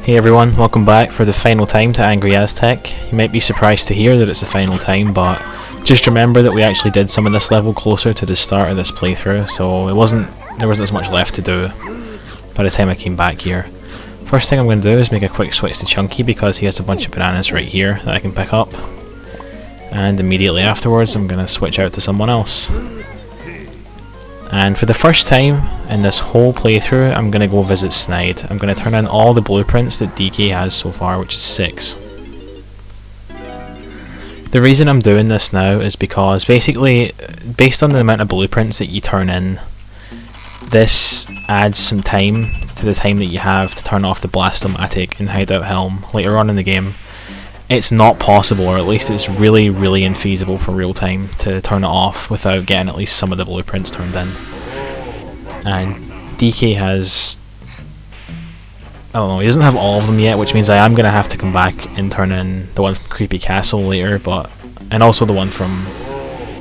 Hey everyone, welcome back for the final time to Angry Aztec. You might be surprised to hear that it's the final time, but just remember that we actually did some of this level closer to the start of this playthrough, so there wasn't as much left to do by the time I came back here. First thing I'm going to do is make a quick switch to Chunky because he has a bunch of bananas right here that I can pick up. And immediately afterwards I'm going to switch out to someone else. And for the first time in this whole playthrough, I'm going to go visit Snide. I'm going to turn in all the blueprints that DK has so far, which is 6. The reason I'm doing this now is because basically, based on the amount of blueprints that you turn in, this adds some time to the time that you have to turn off the Blast-O-Matic and Hideout Helm later on in the game. It's not possible, or at least it's really infeasible for real time to turn it off without getting at least some of the blueprints turned in. And DK has, I don't know, he doesn't have all of them yet, which means I am going to have to come back and turn in the one from Creepy Castle later, and also the one from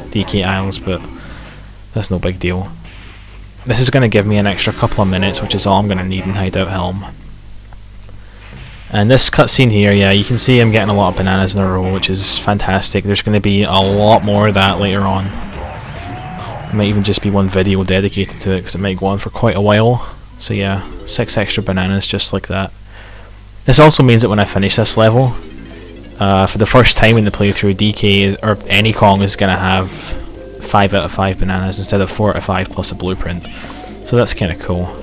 DK Isles, but that's no big deal. This is going to give me an extra couple of minutes, which is all I'm going to need in Hideout Helm. And this cutscene here, yeah, you can see I'm getting a lot of bananas in a row, which is fantastic. There's going to be a lot more of that later on. There might even just be one video dedicated to it, because it might go on for quite a while. So yeah, 6 extra bananas just like that. This also means that when I finish this level, for the first time in the playthrough, DK, or any Kong, is going to have 5 out of 5 bananas instead of 4 out of 5 plus a blueprint. So that's kind of cool.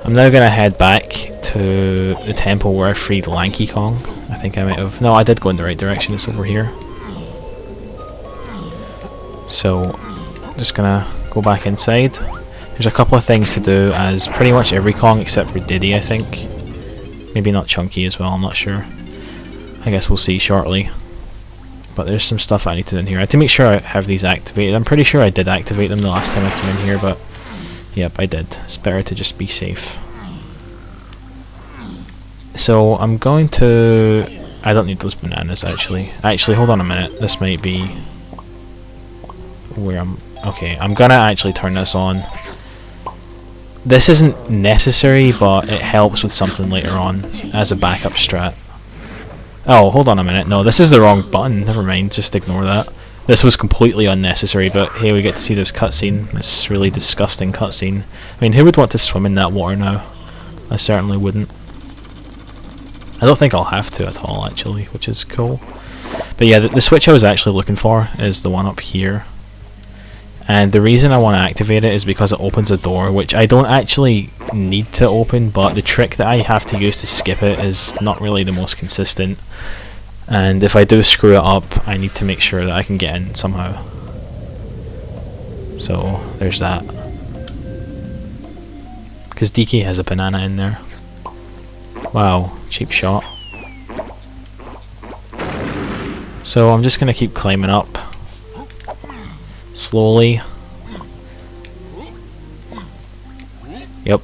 I'm now going to head back to the temple where I freed Lanky Kong. I think I might have... No, I did go in the right direction, it's over here. So, just going to go back inside. There's a couple of things to do as pretty much every Kong except for Diddy, I think. Maybe not Chunky as well, I'm not sure. I guess we'll see shortly. But there's some stuff I need to do in here. I have to make sure I have these activated. I'm pretty sure I did activate them the last time I came in here, but... Yep, I did. It's better to just be safe. So, I'm going to... I don't need those bananas, actually. Actually, hold on a minute. This might be... where I'm... Okay, I'm gonna actually turn this on. This isn't necessary, but it helps with something later on as a backup strat. Oh, hold on a minute. No, this is the wrong button. Never mind, just ignore that. This was completely unnecessary, but hey, we get to see this cutscene. This really disgusting cutscene. I mean, who would want to swim in that water now? I certainly wouldn't. I don't think I'll have to at all, actually, which is cool. But yeah, the switch I was actually looking for is the one up here. And the reason I want to activate it is because it opens a door, which I don't actually need to open, but the trick that I have to use to skip it is not really the most consistent. And if I do screw it up, I need to make sure that I can get in somehow. So, there's that. Because DK has a banana in there. Wow, cheap shot. So I'm just going to keep climbing up. Slowly. Yep.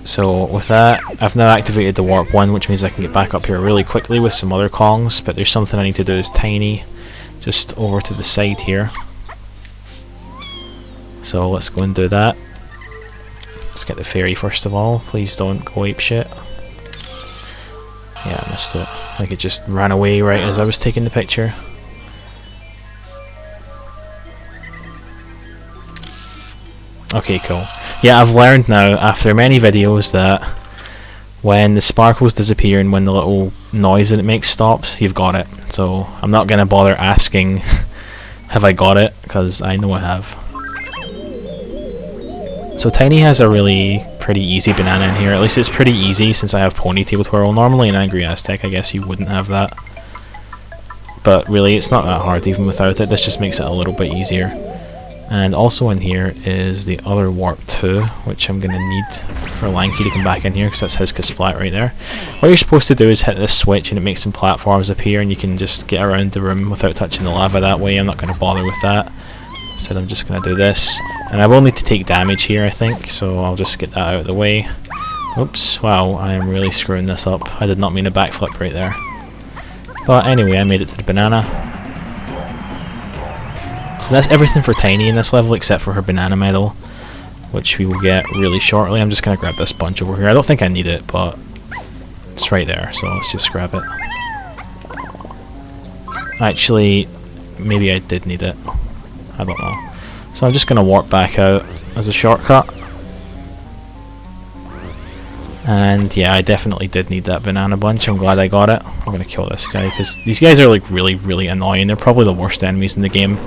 So with that, I've now activated the warp 1, which means I can get back up here really quickly with some other Kongs, but there's something I need to do as Tiny, just over to the side here. So let's go and do that. Let's get the fairy first of all. Please don't go apeshit. Yeah, I missed it. Like it just ran away right as I was taking the picture. Okay, cool. Yeah, I've learned now, after many videos, that when the sparkles disappear and when the little noise that it makes stops, you've got it. So, I'm not going to bother asking, have I got it? Because I know I have. So, Tiny has a really pretty easy banana in here. At least it's pretty easy since I have Ponytail Twirl. Normally in Angry Aztec, I guess you wouldn't have that. But really, it's not that hard even without it. This just makes it a little bit easier. And also in here is the other warp 2, which I'm going to need for Lanky to come back in here, because that's his Kasplat right there. What you're supposed to do is hit this switch and it makes some platforms appear and you can just get around the room without touching the lava that way. I'm not going to bother with that. Instead I'm just going to do this. And I will need to take damage here, I think, so I'll just get that out of the way. Oops, wow, I am really screwing this up. I did not mean a backflip right there. But anyway, I made it to the banana. So that's everything for Tiny in this level except for her banana medal. which we will get really shortly. I'm just going to grab this bunch over here. I don't think I need it, but it's right there, so let's just grab it. Actually, maybe I did need it. I don't know. So I'm just going to warp back out as a shortcut. And yeah, I definitely did need that banana bunch. I'm glad I got it. I'm going to kill this guy, because these guys are like really, really annoying. They're probably the worst enemies in the game,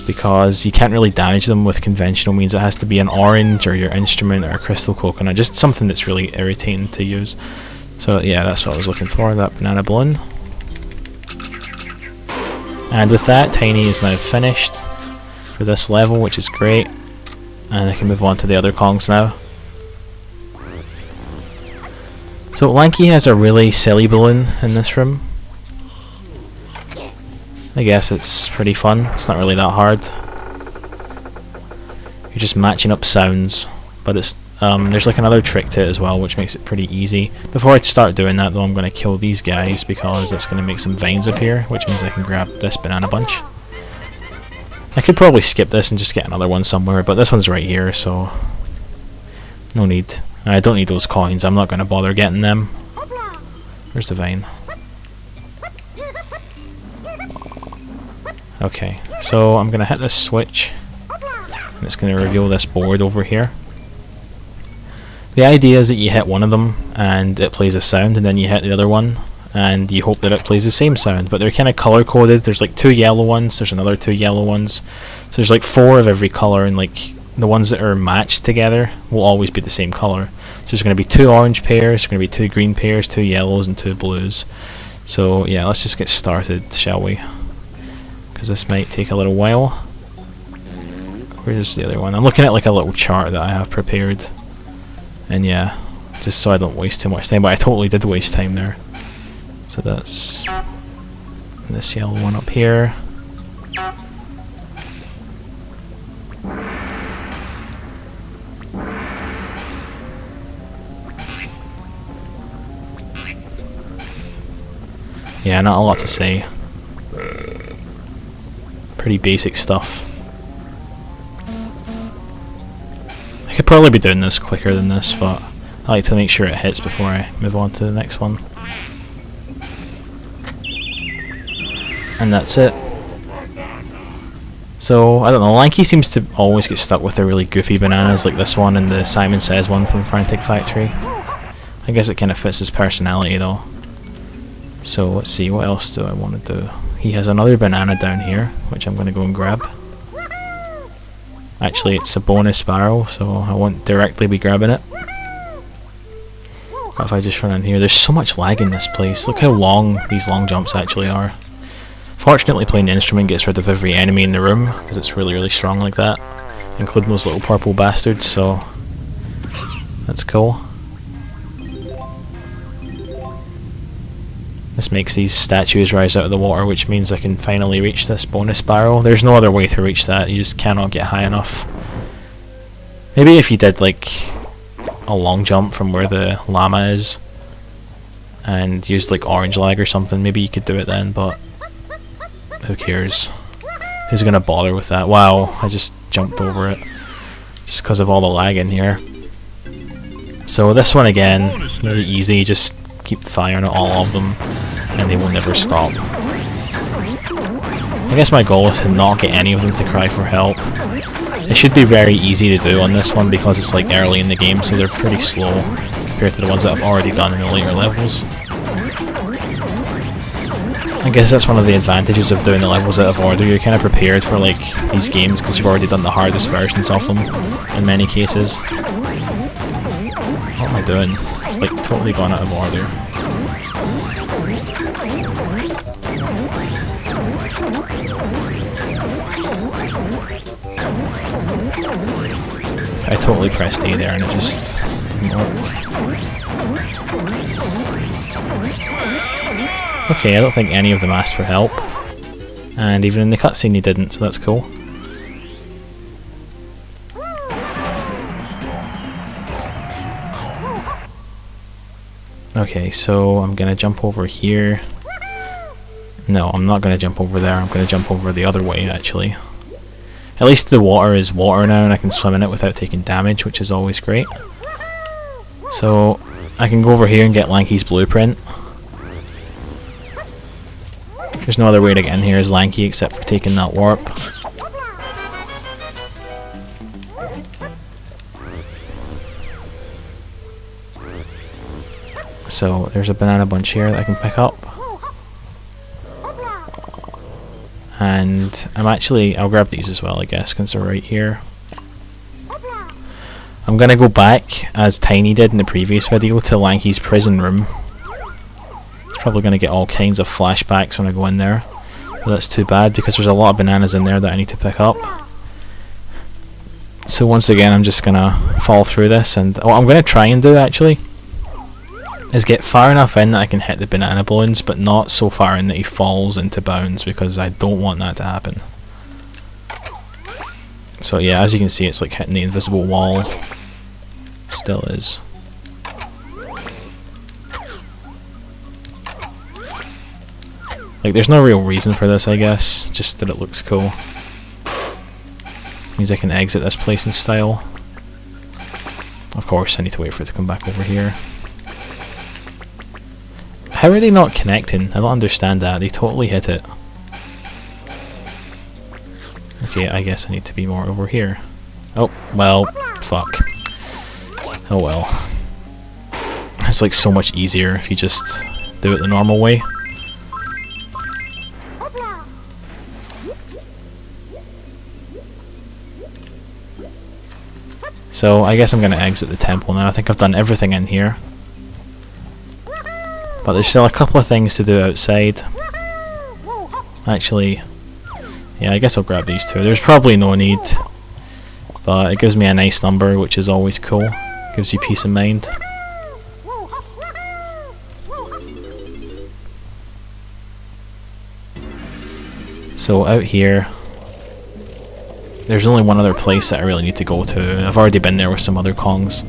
because you can't really damage them with conventional means. It has to be an orange or your instrument or a crystal coconut, just something that's really irritating to use. So yeah, that's what I was looking for, that banana balloon. And with that, Tiny is now finished for this level, which is great. And I can move on to the other Kongs now. So Lanky has a really silly balloon in this room. I guess it's pretty fun. It's not really that hard. You're just matching up sounds, but it's there's like another trick to it as well, which makes it pretty easy. Before I start doing that though, I'm going to kill these guys, because that's going to make some vines appear, which means I can grab this banana bunch. I could probably skip this and just get another one somewhere, but this one's right here, so no need. I don't need those coins. I'm not going to bother getting them. Where's the vine? Okay, so I'm going to hit this switch, and it's going to reveal this board over here. The idea is that you hit one of them and it plays a sound, and then you hit the other one and you hope that it plays the same sound, but they're kind of color coded. There's like 2 yellow ones, there's another 2 yellow ones, so there's like 4 of every color, and like the ones that are matched together will always be the same color. So there's going to be 2 orange pairs, there's going to be 2 green pairs, 2 yellows and 2 blues. So yeah, let's just get started, shall we? Because this might take a little while. Where's the other one? I'm looking at like a little chart that I have prepared, and yeah, just so I don't waste too much time, but I totally did waste time there. So that's this yellow one up here. Yeah, not a lot to say. Pretty basic stuff. I could probably be doing this quicker than this, but I like to make sure it hits before I move on to the next one. And that's it. So, I don't know, Lanky seems to always get stuck with the really goofy bananas like this one and the Simon Says one from Frantic Factory. I guess it kind of fits his personality though. So let's see, what else do I want to do? He has another banana down here, which I'm going to go and grab. Actually, it's a bonus barrel, so I won't directly be grabbing it. But if I just run in here, there's so much lag in this place. Look how long these long jumps actually are. Fortunately, playing the instrument gets rid of every enemy in the room, because it's really, really strong like that, including those little purple bastards, so that's cool. This makes these statues rise out of the water, which means I can finally reach this bonus barrel. There's no other way to reach that, you just cannot get high enough. Maybe if you did like a long jump from where the llama is and used like orange lag or something, maybe you could do it then, but who cares? Who's gonna bother with that? Wow, I just jumped over it just because of all the lag in here. So this one again, really easy, just keep firing at all of them and they will never stop. I guess my goal is to not get any of them to cry for help. It should be very easy to do on this one because it's like early in the game, so they're pretty slow compared to the ones that I've already done in the later levels. I guess that's one of the advantages of doing the levels out of order. You're kind of prepared for like these games because you've already done the hardest versions of them in many cases. What am I doing? Like totally gone out of order. I totally pressed A there and it just didn't work. Okay, I don't think any of them asked for help. And even in the cutscene they didn't, so that's cool. Okay, so I'm gonna jump over here. No, I'm not gonna jump over there, I'm gonna jump over the other way actually. At least the water is water now and I can swim in it without taking damage, which is always great. So I can go over here and get Lanky's blueprint. There's no other way to get in here as Lanky except for taking that warp. So there's a banana bunch here that I can pick up. And I'll grab these as well, I guess, because they're right here. I'm gonna go back, as Tiny did in the previous video, to Lanky's prison room. It's probably gonna get all kinds of flashbacks when I go in there. But that's too bad, because there's a lot of bananas in there that I need to pick up. So once again, I'm just gonna fall through this, and what I'm gonna try and do, actually, is get far enough in that I can hit the banana balloons, but not so far in that he falls into bounds, because I don't want that to happen. So yeah, as you can see, it's like hitting the invisible wall. Still is. Like, there's no real reason for this, I guess, just that it looks cool. Means I can exit this place in style. Of course, I need to wait for it to come back over here. How are they not connecting? I don't understand that. They totally hit it. Okay, I guess I need to be more over here. Oh, well, fuck. Oh well. It's like so much easier if you just do it the normal way. So I guess I'm going to exit the temple now. I think I've done everything in here. But there's still a couple of things to do outside. Actually, yeah, I guess I'll grab these two. There's probably no need, but it gives me a nice number, which is always cool. Gives you peace of mind. So out here, there's only one other place that I really need to go to. I've already been there with some other Kongs.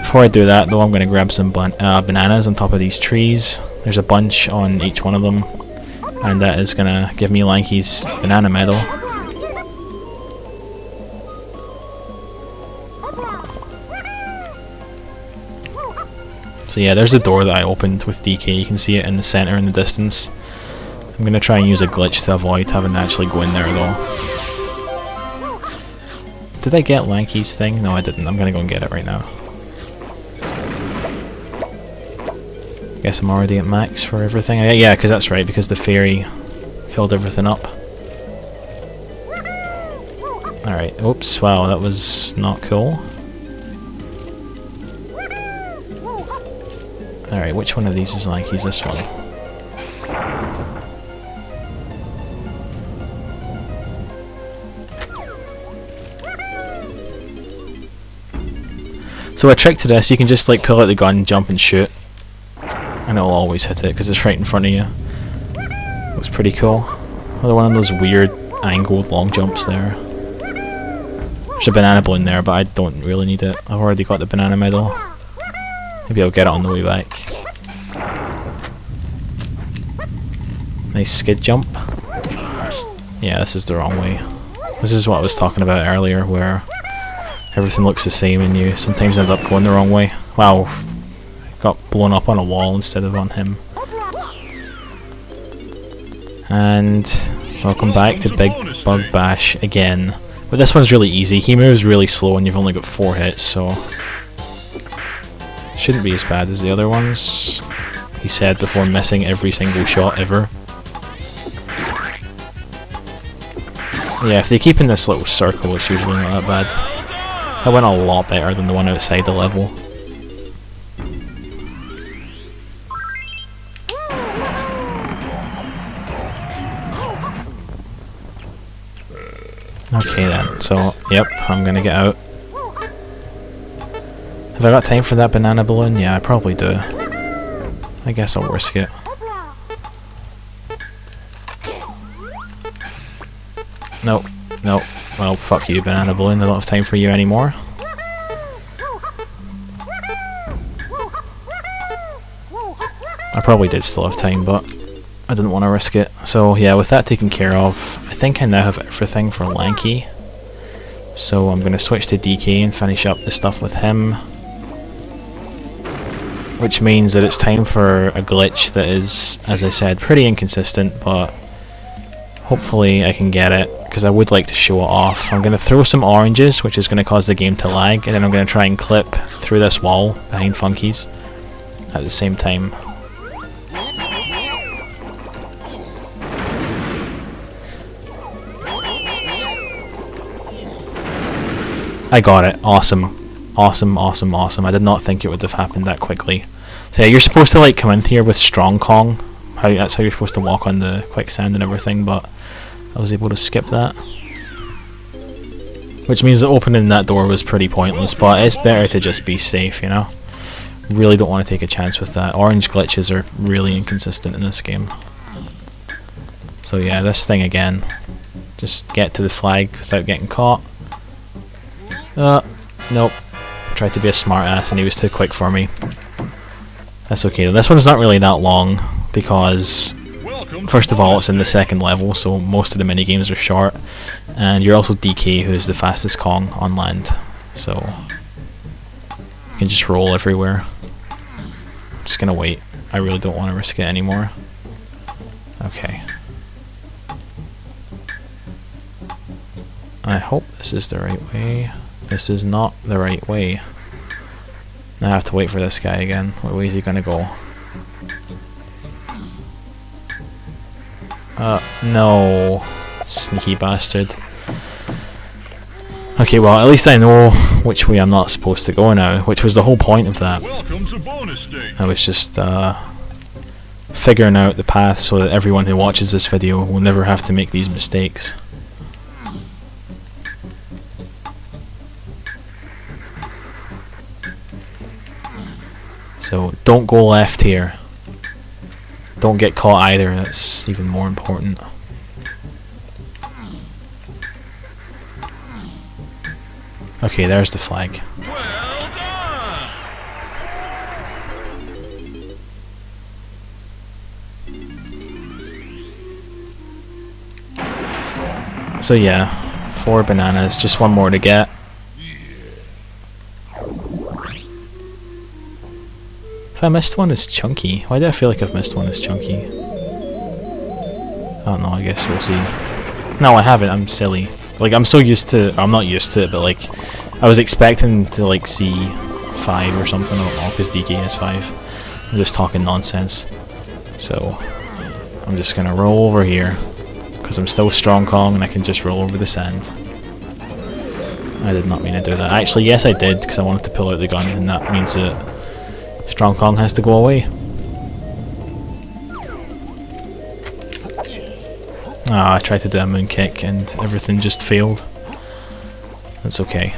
Before I do that though, I'm going to grab some bananas on top of these trees. There's a bunch on each one of them, and that is going to give me Lanky's banana medal. So yeah, there's the door that I opened with DK. You can see it in the center in the distance. I'm going to try and use a glitch to avoid having to actually go in there though. Did I get Lanky's thing? No, I didn't. I'm going to go and get it right now. Guess I'm already at max for everything. Yeah, because that's right, because the fairy filled everything up. Alright, oops, wow, that was not cool. Alright, which one of these is Lanky's? This one. So a trick to this, you can just like pull out the gun, jump and shoot. And it'll always hit it because it's right in front of you. Looks pretty cool. Another one of those weird angled long jumps there. There's a banana balloon there, but I don't really need it. I've already got the banana medal. Maybe I'll get it on the way back. Nice skid jump. Yeah, this is the wrong way. This is what I was talking about earlier, where everything looks the same and you sometimes end up going the wrong way. Wow. Got blown up on a wall instead of on him. And welcome back to Big Bug Bash again. But this one's really easy. He moves really slow and you've only got 4 hits, so shouldn't be as bad as the other ones. He said before missing every single shot ever. Yeah, if they keep in this little circle, it's usually not that bad. That went a lot better than the one outside the level. Okay then, so, yep, I'm gonna get out. Have I got time for that banana balloon? Yeah, I probably do. I guess I'll risk it. Nope, nope. Well, fuck you, banana balloon, I don't have time for you anymore. I probably did still have time, but I didn't want to risk it. So yeah, with that taken care of, I think I now have everything for Lanky. So I'm going to switch to DK and finish up the stuff with him. Which means that it's time for a glitch that is, as I said, pretty inconsistent, but hopefully I can get it, because I would like to show it off. I'm going to throw some oranges, which is going to cause the game to lag, and then I'm going to try and clip through this wall behind Funky's at the same time. I got it. Awesome. Awesome, awesome, awesome. I did not think it would have happened that quickly. So yeah, you're supposed to like come in here with Strong Kong. That's how you're supposed to walk on the quicksand and everything, but I was able to skip that. Which means that opening that door was pretty pointless, but it's better to just be safe, you know? Really don't want to take a chance with that. Orange glitches are really inconsistent in this game. So yeah, this thing again. Just get to the flag without getting caught. Nope. Tried to be a smart ass and he was too quick for me. That's okay. This one's not really that long because first of all it's in the second level, so most of the mini games are short, and you're also DK, who's the fastest Kong on land, so you can just roll everywhere. I'm just gonna wait. I really don't want to risk it anymore. Okay. I hope this is the right way. This is not the right way. Now I have to wait for this guy again. What way is he gonna go? No. Sneaky bastard. Okay, well, at least I know which way I'm not supposed to go now, which was the whole point of that. Welcome to bonus stage. I was just figuring out the path so that everyone who watches this video will never have to make these mistakes. So don't go left here. Don't get caught either, that's even more important. Okay, there's the flag. Well done. So yeah, 4 bananas, just one more to get. If I missed one, it's chunky. Why do I feel like I've missed one as chunky? I don't know, I guess we'll see. No, I haven't, I'm silly. Like, I'm so used to, I'm not used to it, but like, I was expecting to like see 5 or something, I don't know, because DK is 5. I'm just talking nonsense. So, I'm just gonna roll over here, because I'm still Strong Kong and I can just roll over the sand. I did not mean to do that. Actually, yes I did, because I wanted to pull out the gun, and that means that Strong Kong has to go away. Ah, I tried to do a moon kick and everything just failed. That's okay.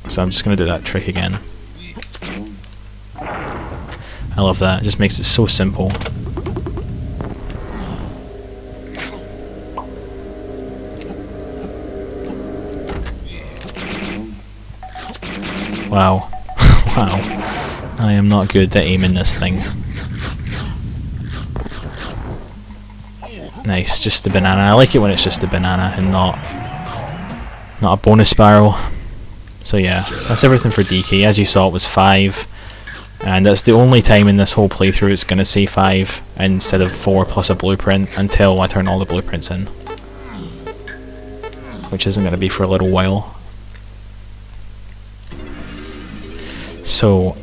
So I'm just gonna do that trick again. I love that, it just makes it so simple. Wow. Wow. I am not good at aiming this thing. Nice, just a banana. I like it when it's just a banana and not a bonus barrel. So yeah, that's everything for DK. As you saw, it was 5. And that's the only time in this whole playthrough it's going to say 5 instead of 4 plus a blueprint until I turn all the blueprints in. Which isn't going to be for a little while. So,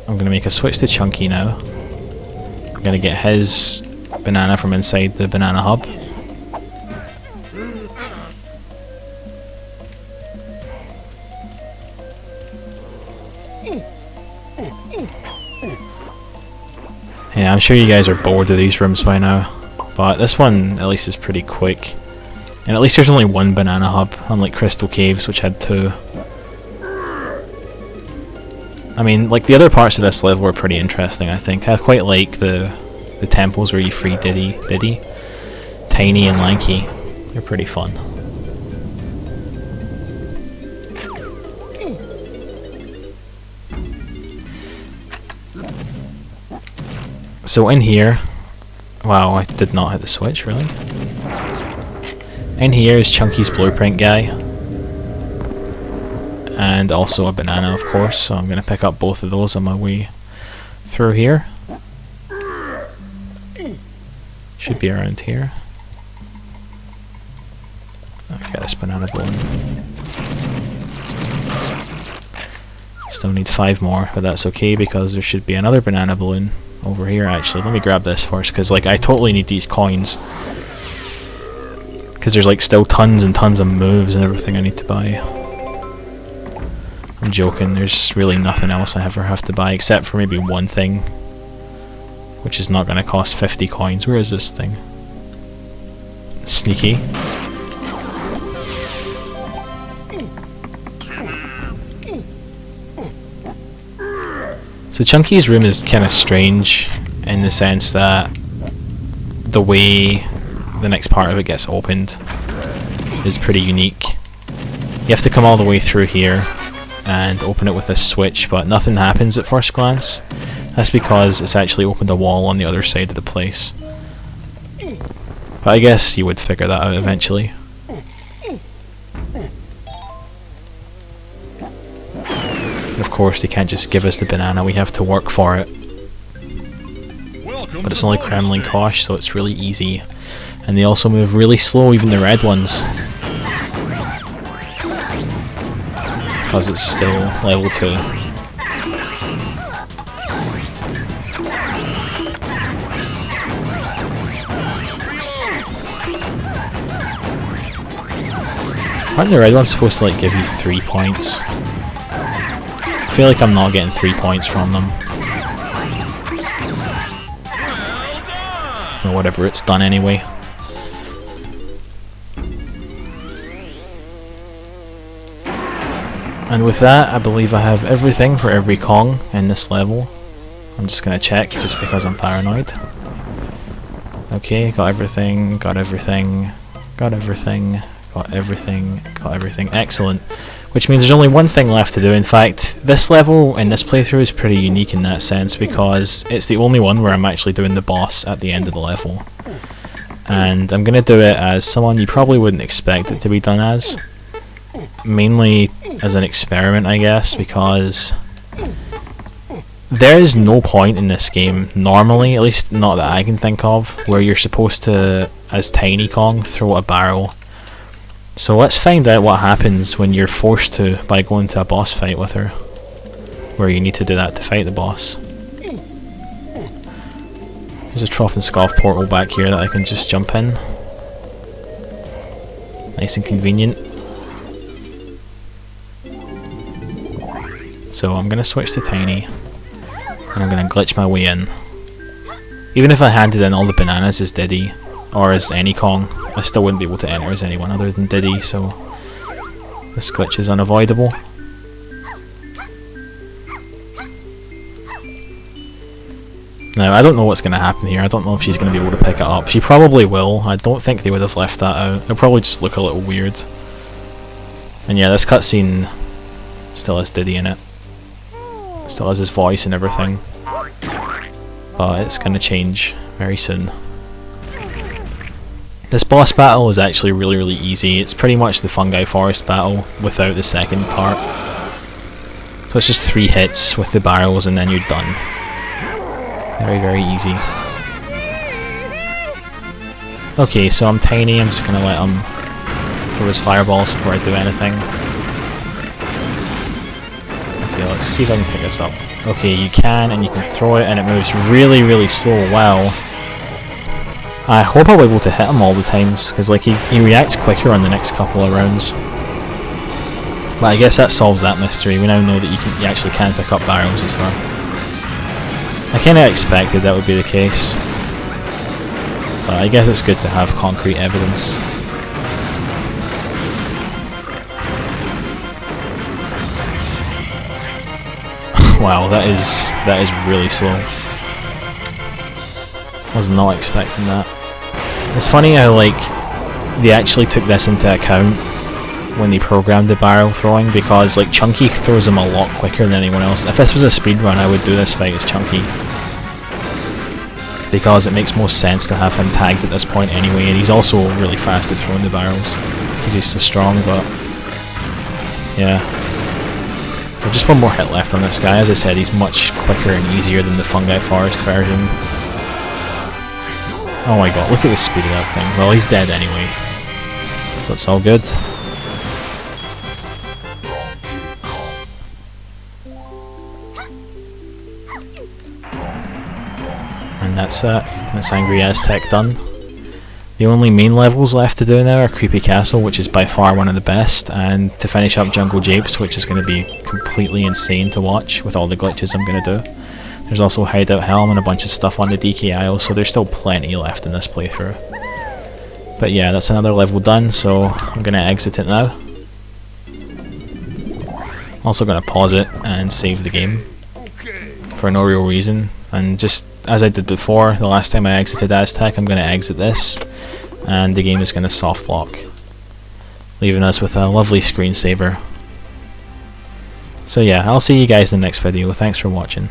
I'm going to make a switch to Chunky now. I'm going to get his banana from inside the banana hub. Yeah, I'm sure you guys are bored of these rooms by now, but this one at least is pretty quick. And at least there's only 1 banana hub, unlike Crystal Caves, which had 2. I mean, like, the other parts of this level were pretty interesting, I think. I quite like the temples where you free Diddy, Tiny and Lanky. They're pretty fun. So in here, wow, I did not hit the switch, really. In here is Chunky's blueprint guy. And also a banana, of course, so I'm going to pick up both of those on my way through here. Should be around here. I've got this banana balloon. Still need 5 more, but that's okay because there should be another banana balloon over here actually. Let me grab this first because like I totally need these coins. Because there's like still tons and tons of moves and everything I need to buy. I'm joking, there's really nothing else I ever have to buy except for maybe one thing. Which is not going to cost 50 coins. Where is this thing? Sneaky. So Chunky's room is kind of strange in the sense that the way the next part of it gets opened is pretty unique. You have to come all the way through here and open it with a switch, but nothing happens at first glance. That's because it's actually opened a wall on the other side of the place. But I guess you would figure that out eventually. And of course they can't just give us the banana, we have to work for it. But it's only Kremlin Kosh, so it's really easy. And they also move really slow, even the red ones. Because it's still level 2. Aren't the red ones supposed to like give you 3 points? I feel like I'm not getting 3 points from them. Or whatever it's done anyway. And with that, I believe I have everything for every Kong in this level. I'm just gonna check just because I'm paranoid. Okay, got everything, got everything, got everything. Got everything, got everything. Excellent. Which means there's only one thing left to do. In fact, this level in this playthrough is pretty unique in that sense because it's the only one where I'm actually doing the boss at the end of the level. And I'm going to do it as someone you probably wouldn't expect it to be done as. Mainly as an experiment, I guess, because there is no point in this game, normally, at least not that I can think of, where you're supposed to, as Tiny Kong, throw a barrel. So let's find out what happens when you're forced to by going to a boss fight with her. Where you need to do that to fight the boss. There's a Trough and Scoff portal back here that I can just jump in. Nice and convenient. So I'm going to switch to Tiny. And I'm going to glitch my way in. Even if I handed in all the bananas as Diddy, or as any Kong, I still wouldn't be able to enter as anyone other than Diddy, so this glitch is unavoidable. Now, I don't know what's going to happen here. I don't know if she's going to be able to pick it up. She probably will. I don't think they would have left that out. It'll probably just look a little weird. And yeah, this cutscene still has Diddy in it. Still has his voice and everything. But it's going to change very soon. This boss battle is actually really easy. It's pretty much the Fungi Forest battle without the second part. So it's just 3 hits with the barrels and then you're done. Very easy. Okay, so I'm Tiny. I'm just going to let him throw his fireballs before I do anything. Okay, let's see if I can pick this up. Okay, you can, and you can throw it and it moves really slow. Wow. I hope I'll be able to hit him all the times, because like he reacts quicker on the next couple of rounds. But I guess that solves that mystery. We now know that you actually can pick up barrels as well. I kinda expected that would be the case. But I guess it's good to have concrete evidence. Wow, that is really slow. Was not expecting that. It's funny how like they actually took this into account when they programmed the barrel throwing, because like Chunky throws them a lot quicker than anyone else. If this was a speedrun, I would do this fight as Chunky, because it makes most sense to have him tagged at this point anyway, and he's also really fast at throwing the barrels because he's so strong. But yeah, so just one more hit left on this guy. As I said, he's much quicker and easier than the Fungi Forest version. Oh my god, look at the speed of that thing. Well, he's dead anyway, so it's all good. And that's that. That's Angry Aztec done. The only main levels left to do now are Creepy Castle, which is by far one of the best, and to finish up Jungle Japes, which is going to be completely insane to watch with all the glitches I'm going to do. There's also Hideout Helm and a bunch of stuff on the DK Isle, so there's still plenty left in this playthrough. But yeah, that's another level done, so I'm going to exit it now. Also going to pause it and save the game for no real reason, and just as I did before, the last time I exited Aztec, I'm going to exit this, and the game is going to soft lock, leaving us with a lovely screensaver. So yeah, I'll see you guys in the next video. Thanks for watching.